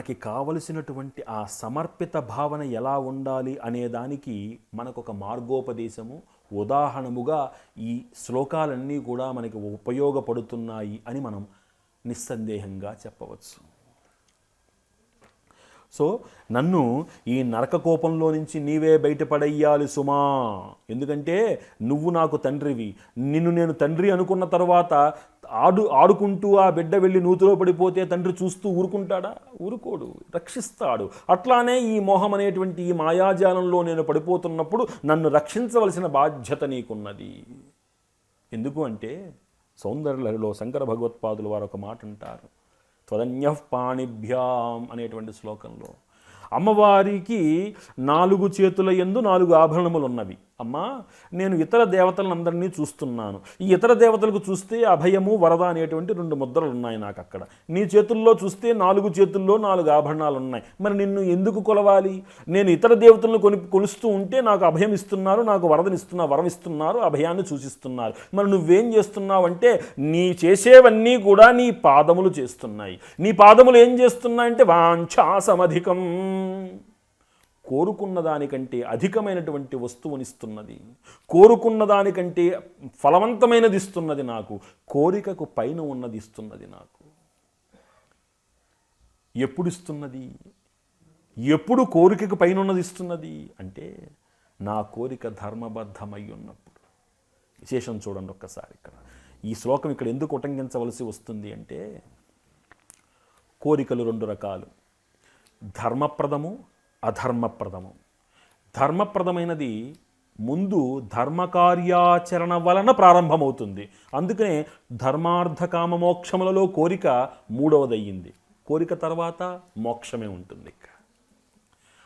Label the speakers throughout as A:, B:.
A: మనకి కావలసినటువంటి ఆ సమర్పిత భావన ఎలా ఉండాలి అనేదానికి మనకొక మార్గోపదేశము ఉదాహరణముగా ఈ శ్లోకాలన్నీ కూడా మనకి ఉపయోగపడుతున్నాయి అని మనం నిస్సందేహంగా చెప్పవచ్చు. సో నన్ను ఈ నరక కోపంలో నుంచి నీవే బయటపడేయాలి సుమా, ఎందుకంటే నువ్వు నాకు తండ్రివి. నిన్ను నేను తండ్రి అనుకున్న తర్వాత ఆడుకుంటూ ఆ బిడ్డ వెళ్ళి నూతిలో పడిపోతే తండ్రి చూస్తూ ఊరుకుంటాడా? ఊరుకోడు, రక్షిస్తాడు. అట్లానే ఈ మోహం అనేటువంటి ఈ మాయాజాలంలో నేను పడిపోతున్నప్పుడు నన్ను రక్షించవలసిన బాధ్యత నీకున్నది. ఎందుకు అంటే సౌందర్యలహరిలో శంకర భగవత్పాదులు వారు ఒక మాట అంటారు, త్వదన్యః పాణిభ్యాం అనేటువంటి శ్లోకంలో, అమ్మవారికి 4 చేతుల యందు 4 ఆభరణములు ఉన్నవి. అమ్మా, నేను ఇతర దేవతలందరినీ చూస్తున్నాను. ఈ ఇతర దేవతలకు చూస్తే అభయము వరద అనేటువంటి 2 ముద్రలు ఉన్నాయి నాకు అక్కడ. నీ చేతుల్లో చూస్తే 4 చేతుల్లో 4 ఆభరణాలు ఉన్నాయి. మరి నిన్ను ఎందుకు కొలవాలి? నేను ఇతర దేవతలను కొలుస్తూ ఉంటే నాకు అభయం ఇస్తున్నారు, నాకు వరం ఇస్తున్నారు, అభయాన్ని సూచిస్తున్నారు. మరి నువ్వేం చేస్తున్నావు అంటే నీ చేసేవన్నీ కూడా నీ పాదములు చేస్తున్నాయి. నీ పాదములు ఏం చేస్తున్నాయంటే వాంఛాసమధికం, కోరుకున్న దానికంటే అధికమైనటువంటి వస్తువునిస్తున్నది, కోరుకున్న దానికంటే ఫలవంతమైనది ఇస్తున్నది నాకు, కోరికకు పైన ఉన్నది ఇస్తున్నది నాకు. ఎప్పుడు ఇస్తున్నది? ఎప్పుడు కోరికకు పైన ఉన్నది ఇస్తున్నది అంటే నా కోరిక ధర్మబద్ధమై ఉన్నప్పుడు. విశేషం చూడండి ఒక్కసారి. ఇక్కడ ఈ శ్లోకం ఇక్కడ ఎందుకు ఉటంకించవలసి వస్తుంది అంటే కోరికలు 2 రకాలు, ధర్మప్రదము, అధర్మప్రదము. ధర్మప్రదమైనది ముందు ధర్మకార్యాచరణ వలన ప్రారంభమవుతుంది. అందుకనే ధర్మార్థ కామ మోక్షములలో కోరిక 3వదయ్యింది. కోరిక తర్వాత మోక్షమే ఉంటుంది.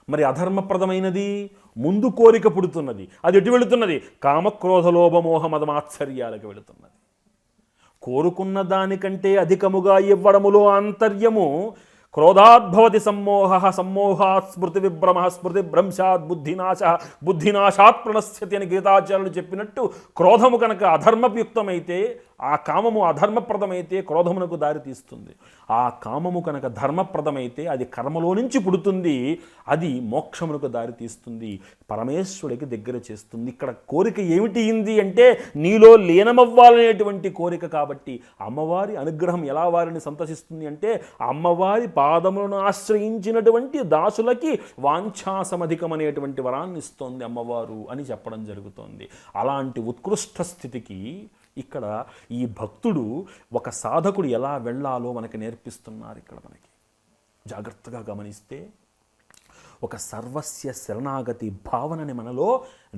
A: మరి అధర్మప్రదమైనది ముందు కోరిక పుడుతున్నది, అది ఎటు వెళుతున్నది? కామక్రోధ లోభమోహ మదమాత్సర్యాలకు వెళుతున్నది. కోరుకున్న దానికంటే అధికముగా ఇవ్వడములో ఆంతర్యము క్రోధాద్భవతి సమ్మోహ, సమ్మోహాత్ స్మృతి విభ్రమ, స్మృతి భ్రంశాత్ బుద్ధినాశ, బుద్ధినాశాత్ ప్రణశ్యతి అని గీతాచార్యులు చెప్పినట్టు క్రోధము కనుక అధర్మయుక్తమైతే, ఆ కామము అధర్మప్రదమైతే క్రోధమునకు దారి తీస్తుంది. ఆ కామము కనుక ధర్మప్రదమైతే అది కర్మలో నుంచి పుడుతుంది, అది మోక్షమునకు దారి తీస్తుంది, పరమేశ్వరుడికి దగ్గర చేస్తుంది. ఇక్కడ కోరిక ఏమిటి ఇంది అంటే నీలో లీనమవ్వాలనేటువంటి కోరిక. కాబట్టి అమ్మవారి అనుగ్రహం ఎలా వారిని సంతసిస్తుంది అంటే అమ్మవారి పాదములను ఆశ్రయించినటువంటి దాసులకి వాంఛాసమధికమనేటువంటి వరాన్ని ఇస్తోంది అమ్మవారు అని చెప్పడం జరుగుతోంది. అలాంటి ఉత్కృష్ట స్థితికి ఇక్కడ ఈ భక్తుడు, ఒక సాధకుడు ఎలా వెళ్ళాలో మనకి నేర్పిస్తున్నారు. ఇక్కడ మనకి జాగ్రత్తగా గమనిస్తే ఒక సర్వస్య శరణాగతి భావనని మనలో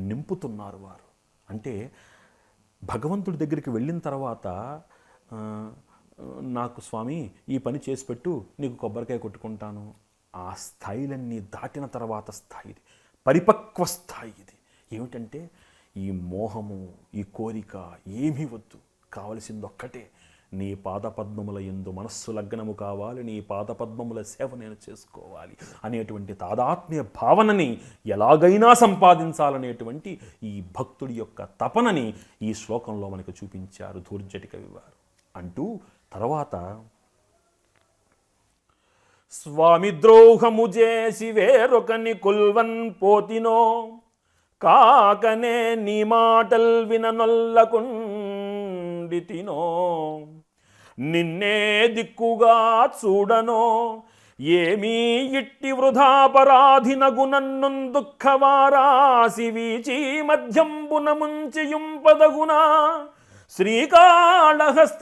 A: నింపుతున్నారు వారు. అంటే భగవంతుడి దగ్గరికి వెళ్ళిన తర్వాత నాకు స్వామి ఈ పని చేసి పెట్టు, నీకు కొబ్బరికాయ కొట్టుకుంటాను, ఆ స్థాయిలన్నీ దాటిన తర్వాత స్థాయి ఇది, పరిపక్వ స్థాయి ఇది. ఏమిటంటే ఈ మోహము, ఈ కోరిక ఏమీ వద్దు, కావలసింది ఒక్కటే, నీ పాదపద్మముల యందు మనస్సు లగ్నము కావాలి, నీ పాదపద్మముల సేవ నేను చేసుకోవాలి అనేటువంటి తాదాత్మ్య భావనని ఎలాగైనా సంపాదించాలనేటువంటి ఈ భక్తుడి యొక్క తపనని ఈ శ్లోకంలో మనకు చూపించారు ధూర్జటి కవి వారు. అంటూ తర్వాత స్వామి ద్రోహము చేసి వేరొకని కొల్వన్ పోతినో, కాకనే నీ మాటల్ విననొల్లకుండితినో, నిన్నే దిక్కుగా చూడనో, ఏమీ ఇట్టి వృధాపరాధినగు నన్ను దుఃఖవారాసి వీచి మధ్యంబున ముంచియుంపదగునా శ్రీకాళహస్తీశ్వరా.